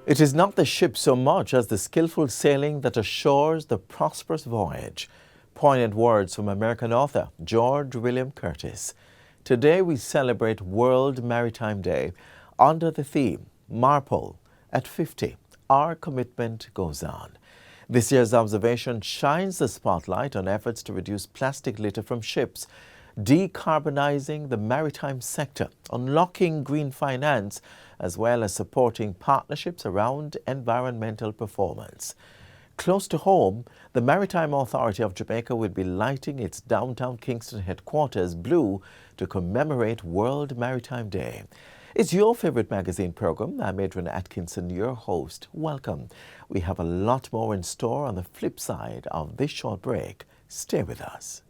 It is not the ship so much as the skillful sailing that assures the prosperous voyage. Poignant words from American author George William Curtis. Today we celebrate World Maritime Day under the theme, MARPL, at 50, our commitment goes on. This year's observation shines the spotlight on efforts to reduce plastic litter from ships, decarbonizing the maritime sector, unlocking green finance, as well as supporting partnerships around environmental performance. Close to home, the Maritime Authority of Jamaica will be lighting its downtown Kingston headquarters blue to commemorate World Maritime Day. It's your favorite magazine program. I'm Adrian Atkinson, your host. Welcome. We have a lot more in store on the flip side of this short break. Stay with us.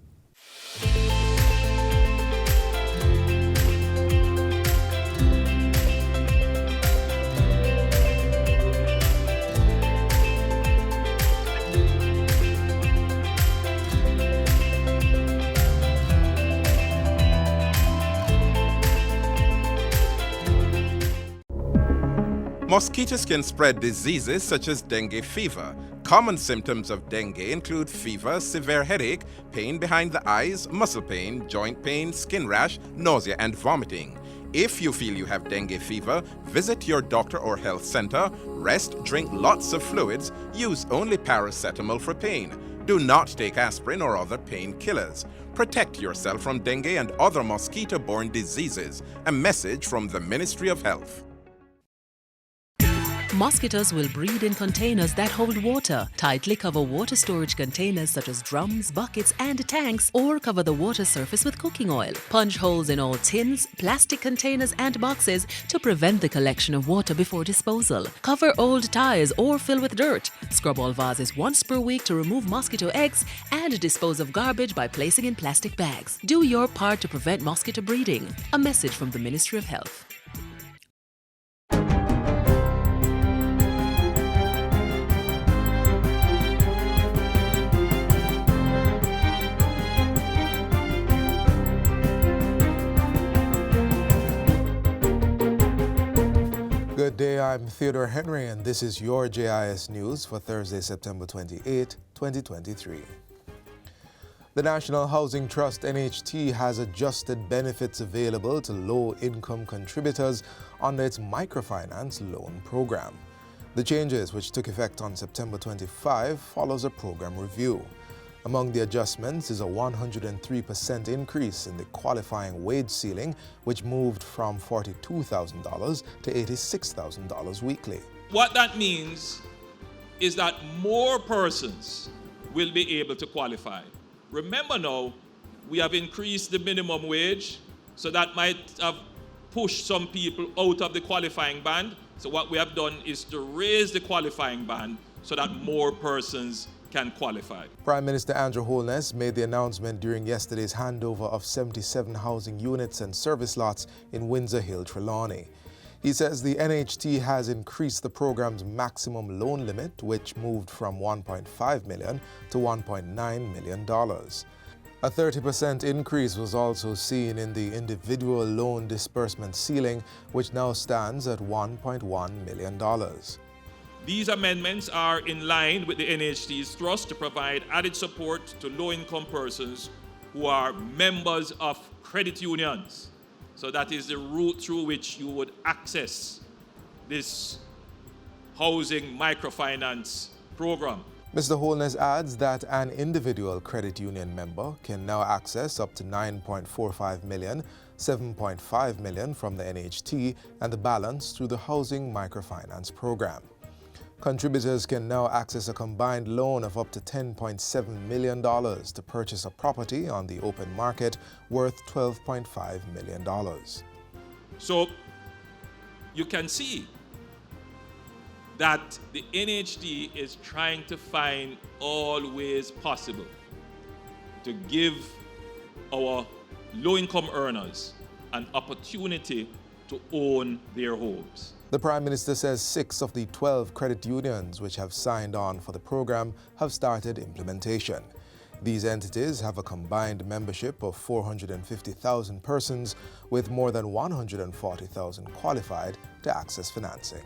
Mosquitoes can spread diseases such as dengue fever. Common symptoms of dengue include fever, severe headache, pain behind the eyes, muscle pain, joint pain, skin rash, nausea, and vomiting. If you feel you have dengue fever, visit your doctor or health center, rest, drink lots of fluids, use only paracetamol for pain. Do not take aspirin or other painkillers. Protect yourself from dengue and other mosquito-borne diseases. A message from the Ministry of Health. Mosquitoes will breed in containers that hold water. Tightly cover water storage containers such as drums, buckets, and tanks, or cover the water surface with cooking oil. Punch holes in all tins, plastic containers, and boxes to prevent the collection of water before disposal. Cover old tires or fill with dirt. Scrub all vases once per week to remove mosquito eggs and dispose of garbage by placing in plastic bags. Do your part to prevent mosquito breeding. A message from the Ministry of Health. Good day, I'm Theodore Henry, and this is your JIS News for Thursday, September 28, 2023. The National Housing Trust, NHT, has adjusted benefits available to low-income contributors under its microfinance loan program. The changes, which took effect on September 25, follows a program review. Among the adjustments is a 103% increase in the qualifying wage ceiling, which moved from $42,000 to $86,000 weekly. What that means is that more persons will be able to qualify. Remember now, we have increased the minimum wage, so that might have pushed some people out of the qualifying band. So what we have done is to raise the qualifying band so that more persons can qualify. Prime Minister Andrew Holness made the announcement during yesterday's handover of 77 housing units and service lots in Windsor Hill, Trelawney. He says the NHT has increased the program's maximum loan limit, which moved from $1.5 million to $1.9 million. A 30% increase was also seen in the individual loan disbursement ceiling, which now stands at $1.1 million. These amendments are in line with the NHT's thrust to provide added support to low-income persons who are members of credit unions. So that is the route through which you would access this housing microfinance program. Mr. Holness adds that an individual credit union member can now access up to $9.45 million, $7.5 million from the NHT, and the balance through the housing microfinance program. Contributors can now access a combined loan of up to $10.7 million to purchase a property on the open market worth $12.5 million. So you can see that the NHT is trying to find all ways possible to give our low-income earners an opportunity to own their homes. The Prime Minister says 6 of the 12 credit unions which have signed on for the program have started implementation. These entities have a combined membership of 450,000 persons, with more than 140,000 qualified to access financing.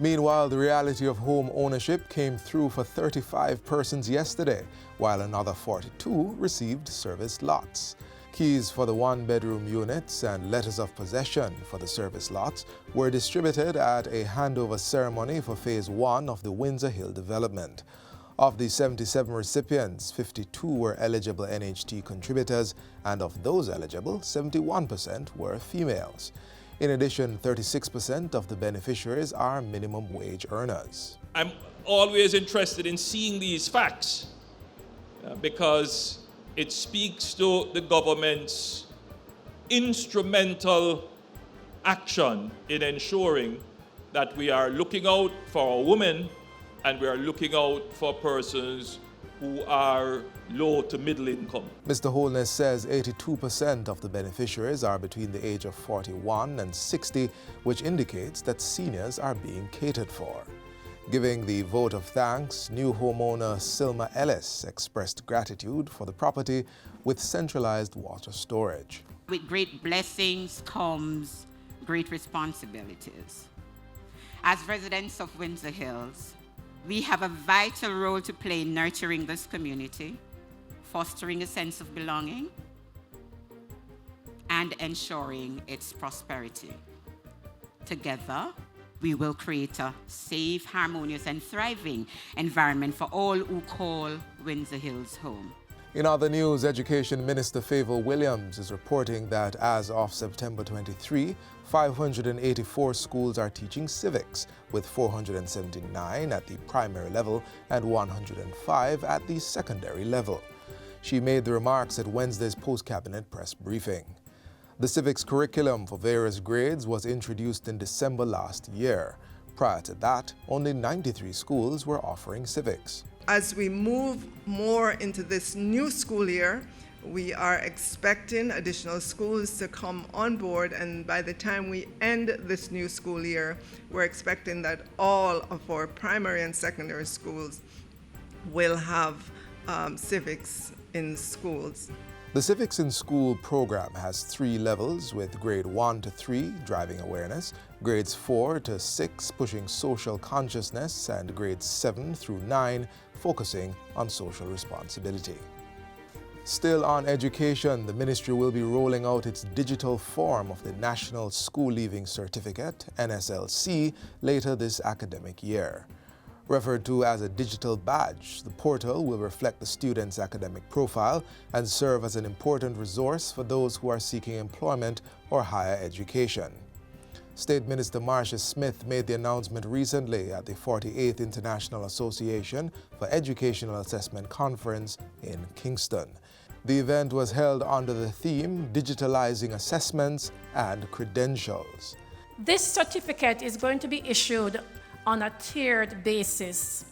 Meanwhile, the reality of home ownership came through for 35 persons yesterday, while another 42 received service lots. Keys for the one-bedroom units and letters of possession for the service lots were distributed at a handover ceremony for Phase 1 of the Windsor Hill development. Of the 77 recipients, 52 were eligible NHT contributors, and of those eligible, 71% were females. In addition, 36% of the beneficiaries are minimum wage earners. I'm always interested in seeing these facts because it speaks to the government's instrumental action in ensuring that we are looking out for our women and we are looking out for persons who are low to middle income. Mr. Holness says 82% of the beneficiaries are between the age of 41 and 60, which indicates that seniors are being catered for. Giving the vote of thanks, new homeowner Silma Ellis expressed gratitude for the property with centralized water storage. With great blessings comes great responsibilities. As residents of Windsor Hills, we have a vital role to play in nurturing this community, fostering a sense of belonging, and ensuring its prosperity. Together, we will create a safe, harmonious, and thriving environment for all who call Windsor Hills home. In other news, Education Minister Favour Williams is reporting that as of September 23, 584 schools are teaching civics, with 479 at the primary level and 105 at the secondary level. She made the remarks at Wednesday's post-cabinet press briefing. The civics curriculum for various grades was introduced in December last year. Prior to that, only 93 schools were offering civics. As we move more into this new school year, we are expecting additional schools to come on board, and by the time we end this new school year, we're expecting that all of our primary and secondary schools will have civics in schools. The Civics in School program has 3 levels, with grade 1 to 3 driving awareness, grades 4 to 6 pushing social consciousness, and grades 7 through 9 focusing on social responsibility. Still on education, the ministry will be rolling out its digital form of the National School Leaving Certificate, NSLC, later this academic year. Referred to as a digital badge, the portal will reflect the student's academic profile and serve as an important resource for those who are seeking employment or higher education. State Minister Marcia Smith made the announcement recently at the 48th International Association for Educational Assessment Conference in Kingston. The event was held under the theme Digitalizing Assessments and Credentials. This certificate is going to be issued on a tiered basis.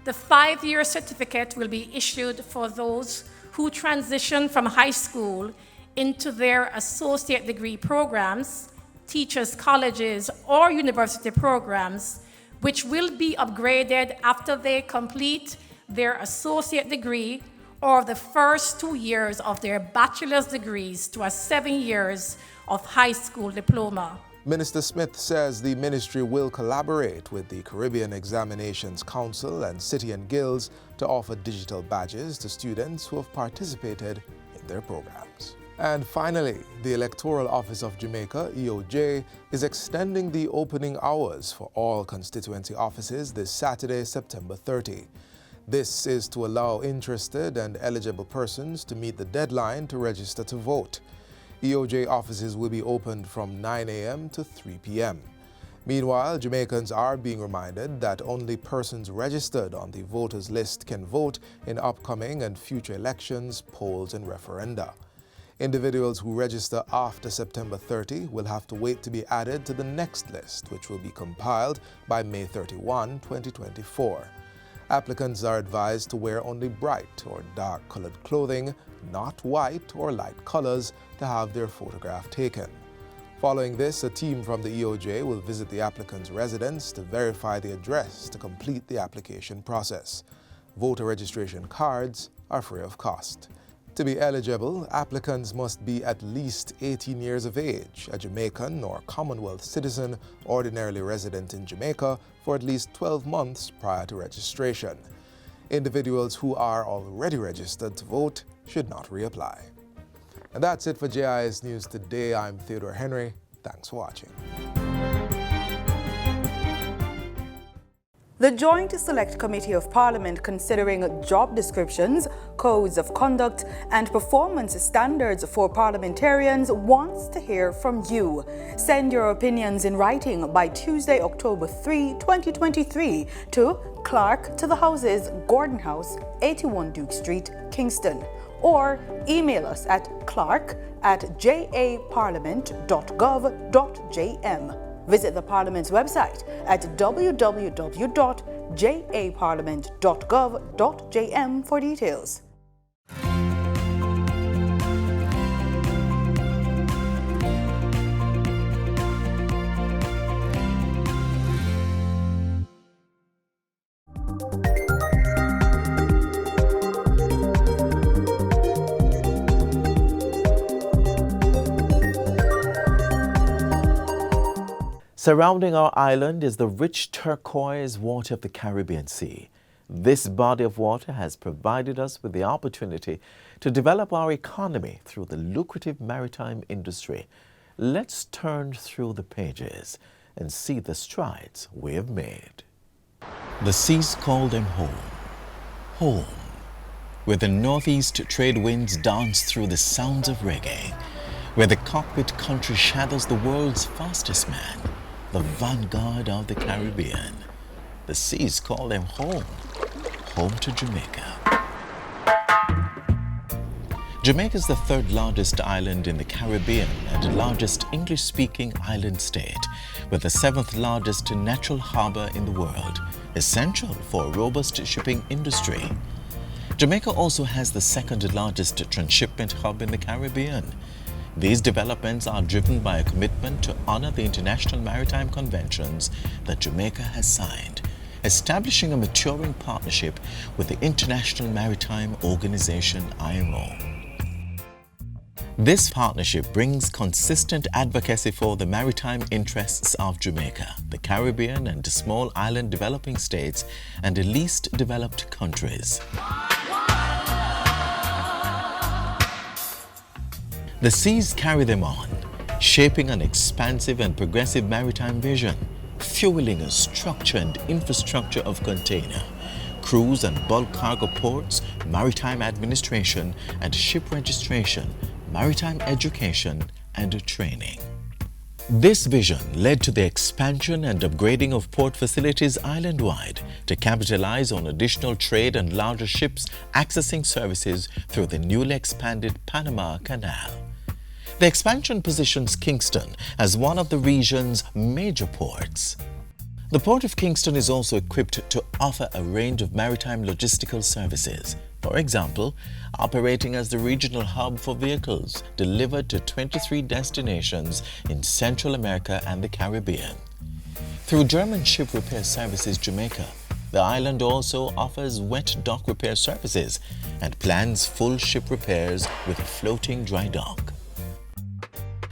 The 5-year certificate will be issued for those who transition from high school into their associate degree programs, teachers' colleges, or university programs, which will be upgraded after they complete their associate degree or the first 2 years of their bachelor's degrees to a 7 years of high school diploma. Minister Smith says the ministry will collaborate with the Caribbean Examinations Council and City and Guilds to offer digital badges to students who have participated in their programs. And finally, the Electoral Office of Jamaica, EOJ, is extending the opening hours for all constituency offices this Saturday, September 30. This is to allow interested and eligible persons to meet the deadline to register to vote. EOJ offices will be opened from 9 a.m. to 3 p.m. Meanwhile, Jamaicans are being reminded that only persons registered on the voters list can vote in upcoming and future elections, polls, and referenda. Individuals who register after September 30 will have to wait to be added to the next list, which will be compiled by May 31, 2024. Applicants are advised to wear only bright or dark-colored clothing, not white or light colors, to have their photograph taken. Following this, a team from the EOJ will visit the applicant's residence to verify the address to complete the application process. Voter registration cards are free of cost. To be eligible, applicants must be at least 18 years of age, a Jamaican or Commonwealth citizen ordinarily resident in Jamaica for at least 12 months prior to registration. Individuals who are already registered to vote should not reapply. And that's it for JIS News today. I'm Theodore Henry. Thanks for watching. The Joint Select Committee of Parliament considering job descriptions, codes of conduct and performance standards for parliamentarians wants to hear from you. Send your opinions in writing by Tuesday, October 3, 2023 to Clerk to the Houses, Gordon House, 81 Duke Street, Kingston. Or email us at clark@japarliament.gov.jm. Visit the Parliament's website at www.japarliament.gov.jm for details. Surrounding our island is the rich turquoise water of the Caribbean Sea. This body of water has provided us with the opportunity to develop our economy through the lucrative maritime industry. Let's turn through the pages and see the strides we have made. The seas call them home, home, where the northeast trade winds dance through the sounds of reggae, where the cockpit country shadows the world's fastest man, the vanguard of the Caribbean. The seas call them home, home to Jamaica. Jamaica is the third largest island in the Caribbean and the largest English-speaking island state, with the seventh largest natural harbor in the world, essential for a robust shipping industry. Jamaica also has the second largest transshipment hub in the Caribbean. These developments are driven by a commitment to honor the international maritime conventions that Jamaica has signed, establishing a maturing partnership with the International Maritime Organization, IMO. This partnership brings consistent advocacy for the maritime interests of Jamaica, the Caribbean and the small island developing states and the least developed countries. The seas carry them on, shaping an expansive and progressive maritime vision, fueling a structure and infrastructure of container, cruise and bulk cargo ports, maritime administration and ship registration, maritime education and training. This vision led to the expansion and upgrading of port facilities island-wide to capitalize on additional trade and larger ships accessing services through the newly expanded Panama Canal. The expansion positions Kingston as one of the region's major ports. The Port of Kingston is also equipped to offer a range of maritime logistical services. For example, operating as the regional hub for vehicles delivered to 23 destinations in Central America and the Caribbean. Through German Ship Repair Services Jamaica, the island also offers wet dock repair services and plans full ship repairs with a floating dry dock.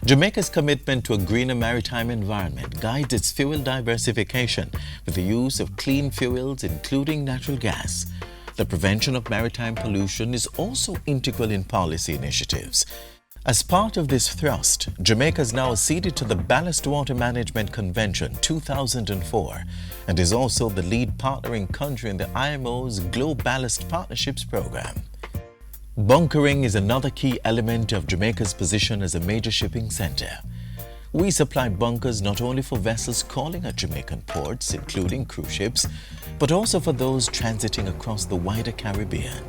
Jamaica's commitment to a greener maritime environment guides its fuel diversification with the use of clean fuels, including natural gas. The prevention of maritime pollution is also integral in policy initiatives. As part of this thrust, Jamaica is now acceded to the Ballast Water Management Convention 2004 and is also the lead partnering country in the IMO's Global Ballast Partnerships Program. Bunkering is another key element of Jamaica's position as a major shipping center. We supply bunkers not only for vessels calling at Jamaican ports, including cruise ships, but also for those transiting across the wider Caribbean.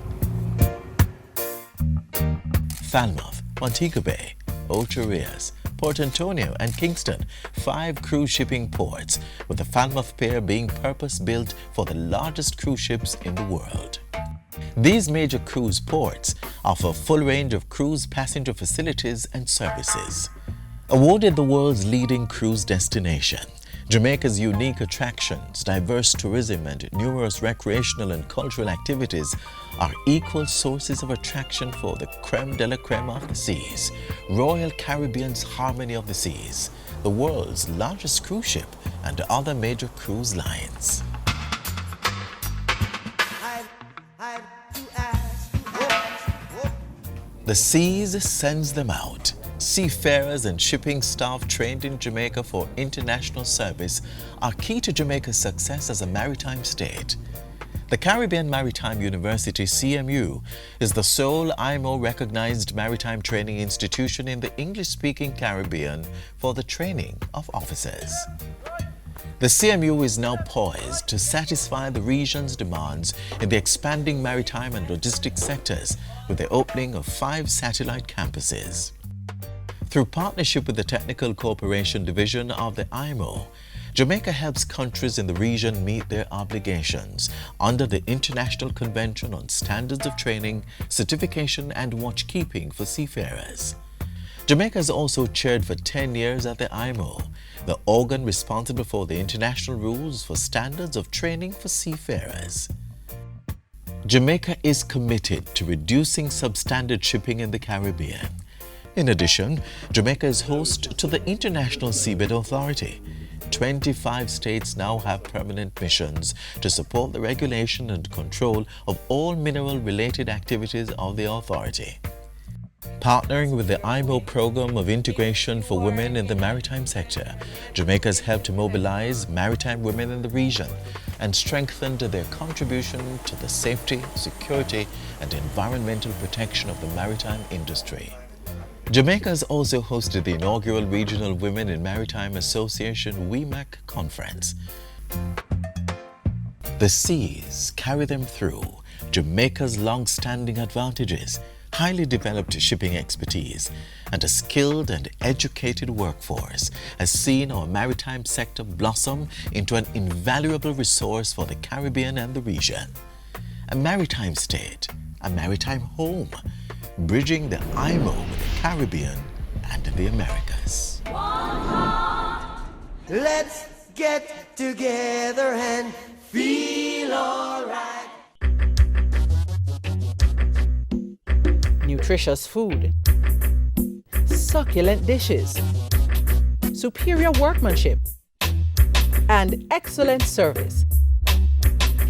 Falmouth, Montego Bay, Ocho Rios, Port Antonio and Kingston, 5 cruise shipping ports, with the Falmouth Pier being purpose-built for the largest cruise ships in the world. These major cruise ports offer a full range of cruise passenger facilities and services. Awarded the world's leading cruise destination, Jamaica's unique attractions, diverse tourism, and numerous recreational and cultural activities are equal sources of attraction for the creme de la creme of the seas, Royal Caribbean's Harmony of the Seas, the world's largest cruise ship, and other major cruise lines. The seas sends them out. Seafarers and shipping staff trained in Jamaica for international service are key to Jamaica's success as a maritime state. The Caribbean Maritime University, CMU, is the sole IMO-recognized maritime training institution in the English-speaking Caribbean for the training of officers. The CMU is now poised to satisfy the region's demands in the expanding maritime and logistics sectors with the opening of 5 satellite campuses. Through partnership with the Technical Cooperation Division of the IMO, Jamaica helps countries in the region meet their obligations under the International Convention on Standards of Training, Certification and Watchkeeping for Seafarers. Jamaica has also chaired for 10 years at the IMO, the organ responsible for the international rules for standards of training for seafarers. Jamaica is committed to reducing substandard shipping in the Caribbean. In addition, Jamaica is host to the International Seabed Authority. 25 states now have permanent missions to support the regulation and control of all mineral-related activities of the authority. Partnering with the IMO Program of Integration for Women in the Maritime Sector, Jamaica has helped to mobilize maritime women in the region and strengthened their contribution to the safety, security, and environmental protection of the maritime industry. Jamaica has also hosted the inaugural Regional Women in Maritime Association WEMAC conference. The seas carry them through. Jamaica's long-standing advantages, highly developed shipping expertise, and a skilled and educated workforce has seen our maritime sector blossom into an invaluable resource for the Caribbean and the region. A maritime state, a maritime home, bridging the IMO with the Caribbean and the Americas. Let's get together and feel alright. Nutritious food, succulent dishes, superior workmanship, and excellent service.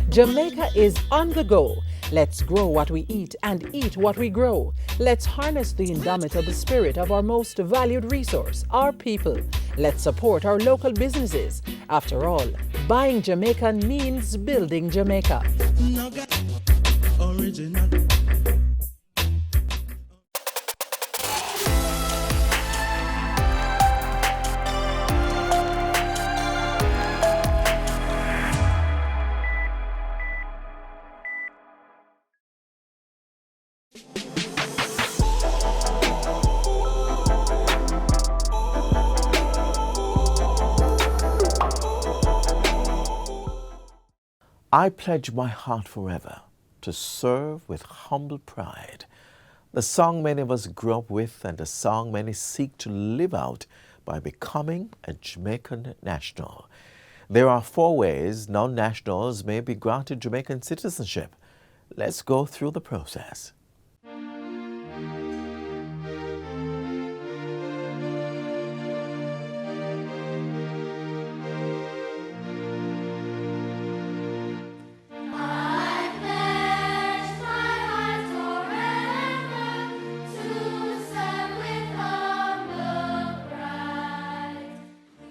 Jamaica is on the go. Let's grow what we eat and eat what we grow. Let's harness the indomitable spirit of our most valued resource, our people. Let's support our local businesses. After all, buying Jamaican means building Jamaica. Original. I pledge my heart forever to serve with humble pride. The song many of us grew up with and a song many seek to live out by becoming a Jamaican national. There are 4 ways non-nationals may be granted Jamaican citizenship. Let's go through the process.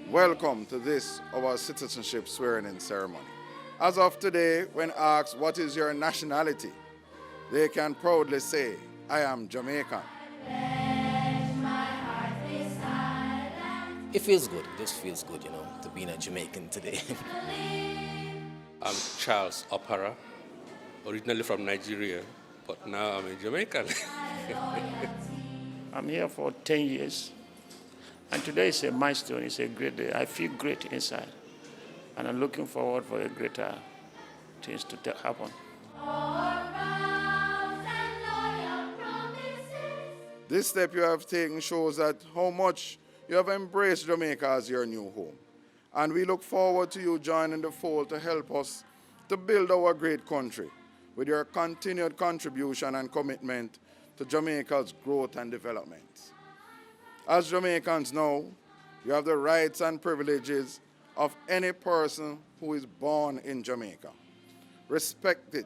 Welcome to this, our citizenship swearing-in ceremony. As of today, when asked what is your nationality, they can proudly say, I am Jamaican. It feels good. It just feels good, you know, to be a Jamaican today. I'm Charles Opara, originally from Nigeria, but now I'm a Jamaican. I'm here for 10 years. And today is a milestone, it's a great day. I feel great inside. And I'm looking forward for a greater things to happen. This step you have taken shows that how much you have embraced Jamaica as your new home. And we look forward to you joining the fold to help us to build our great country with your continued contribution and commitment to Jamaica's growth and development. As Jamaicans know, you have the rights and privileges of any person who is born in Jamaica. Respect it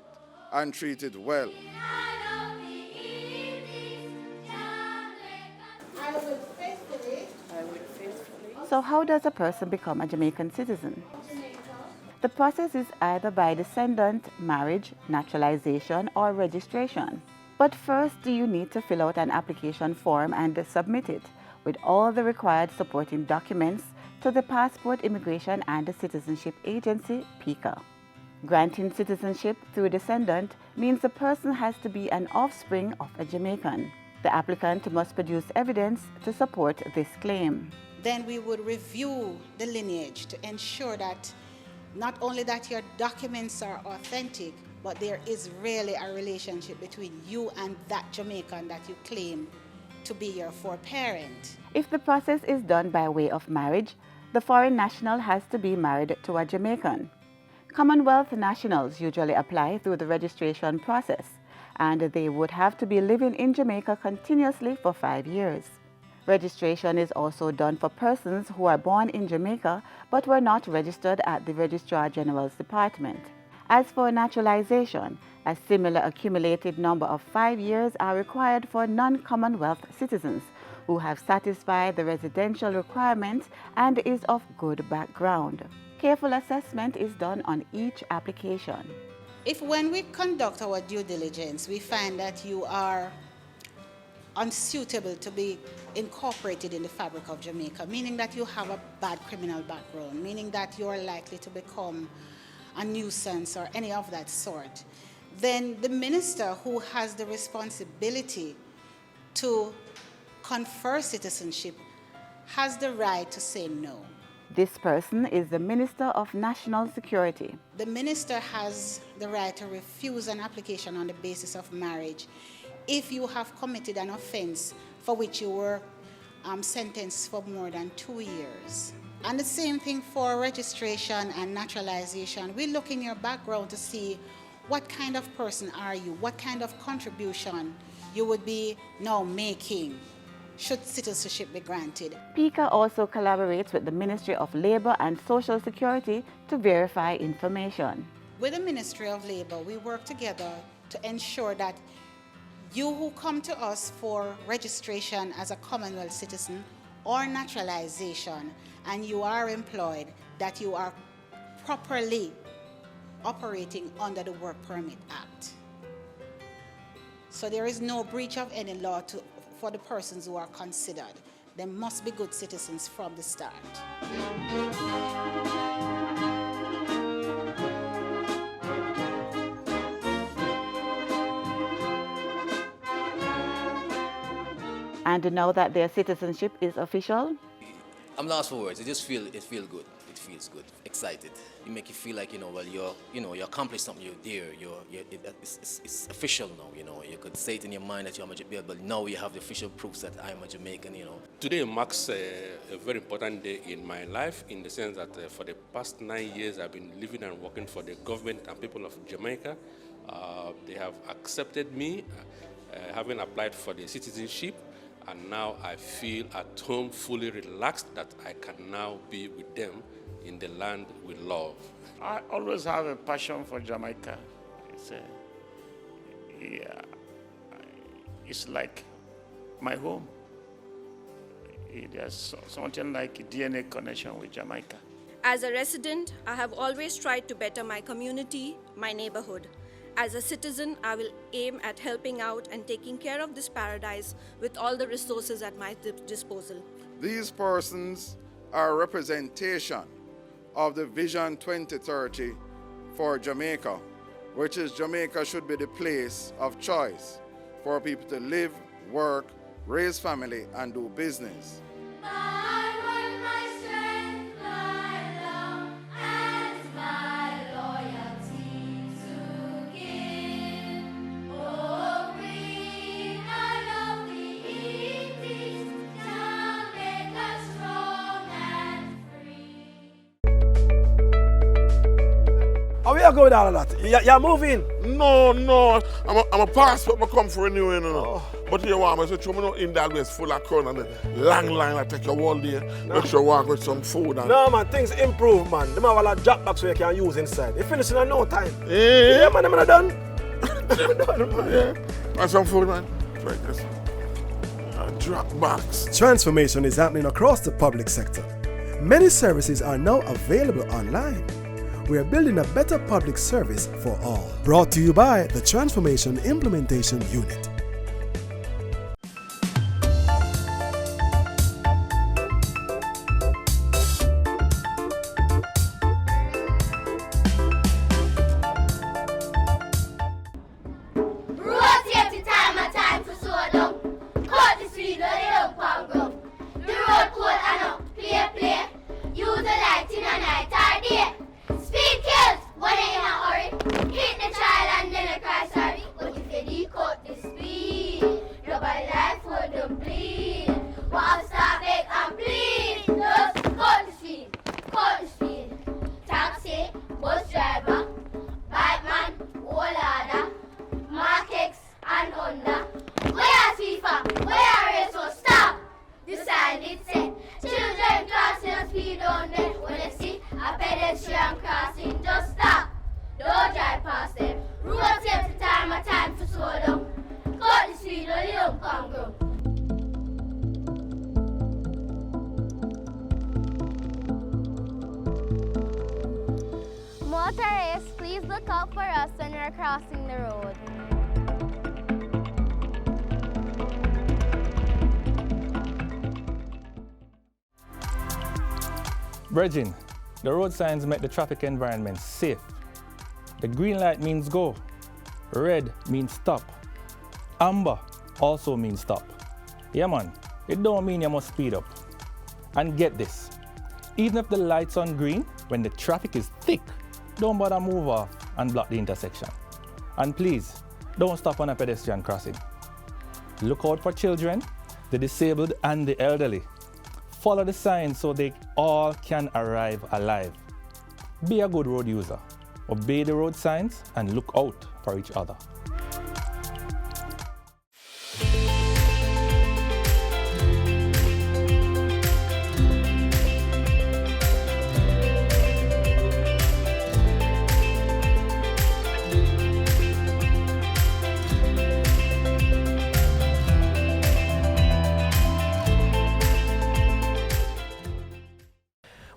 and treat it well. So how does a person become a Jamaican citizen? The process is either by descendant, marriage, naturalization, or registration. But first, you need to fill out an application form and submit it with all the required supporting documents to the Passport, Immigration and Citizenship Agency, PICA. Granting citizenship through descendant means the person has to be an offspring of a Jamaican. The applicant must produce evidence to support this claim. Then we would review the lineage to ensure that not only that your documents are authentic, but there is really a relationship between you and that Jamaican that you claim to be your foreparent. If the process is done by way of marriage, the foreign national has to be married to a Jamaican. Commonwealth nationals usually apply through the registration process, and they would have to be living in Jamaica continuously for 5 years. Registration is also done for persons who are born in Jamaica but were not registered at the Registrar General's Department. As for naturalization, a similar accumulated number of 5 years are required for non-Commonwealth citizens who have satisfied the residential requirements and is of good background. Careful assessment is done on each application. If when we conduct our due diligence, we find that you are unsuitable to be incorporated in the fabric of Jamaica, meaning that you have a bad criminal background, meaning that you are likely to become a nuisance or any of that sort, then the minister who has the responsibility to confer citizenship has the right to say no. This person is the Minister of National Security. The minister has the right to refuse an application on the basis of marriage if you have committed an offense for which you were sentenced for more than 2 years. And the same thing for registration and naturalization. We look in your background to see what kind of person are you, what kind of contribution you would be now making should citizenship be granted. PICA also collaborates with the Ministry of Labour and Social Security to verify information. With the Ministry of Labour, we work together to ensure that you who come to us for registration as a Commonwealth citizen or naturalization and you are employed, that you are properly operating under the Work Permit Act. So there is no breach of any law for the persons who are considered. They must be good citizens from the start. And now that their citizenship is official? I'm lost for words. It feels good. It feels good. Excited. You make you feel like, well, you accomplished something. You're there. It's official now. You could say it in your mind that you're a Jamaican, but now you have the official proofs that I'm a Jamaican. Today marks a very important day in my life, in the sense that for the past 9 years I've been living and working for the government and people of Jamaica. They have accepted me, having applied for the citizenship. And now I feel at home, fully relaxed, that I can now be with them in the land we love. I always have a passion for Jamaica. It's like my home. There's something like a DNA connection with Jamaica. As a resident, I have always tried to better my community, my neighborhood. As a citizen, I will aim at helping out and taking care of this paradise with all the resources at my disposal. These persons are a representation of the Vision 2030 for Jamaica, which is Jamaica should be the place of choice for people to live, work, raise family, and do business. where you go with all of that? You're moving? No. I'm a passport. I come for renewing. But you want me to say, you in that way is full of crowd and the long line I take you all day. Make sure you walk with some food. And... No, man, things improve, man. Them have a drop box where you can use inside. You finish in no time. Yeah, man, them are done. Yeah. And some food, man. Like this. Drop box. Transformation is happening across the public sector. Many services are now available online. We are building a better public service for all. Brought to you by the Transformation Implementation Unit. Motorists, please look out for us when we're crossing the road. Bridging, the road signs make the traffic environment safe. The green light means go. Red means stop. Amber also means stop. Yeah man, it don't mean you must speed up. And get this, even if the light's on green, when the traffic is thick, don't bother move off and block the intersection. And please, don't stop on a pedestrian crossing. Look out for children, the disabled and the elderly. Follow the signs so they all can arrive alive. Be a good road user. Obey the road signs and look out for each other.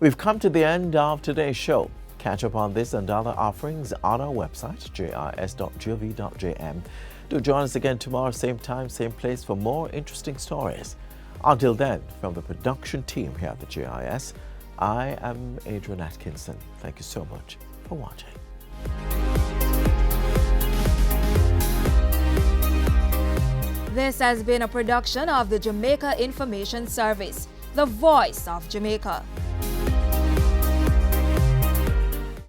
We've come to the end of today's show. Catch up on this and other offerings on our website, jis.gov.jm. Do join us again tomorrow, same time, same place for more interesting stories. Until then, from the production team here at the JIS, I am Adrian Atkinson. Thank you so much for watching. This has been a production of the Jamaica Information Service, the voice of Jamaica.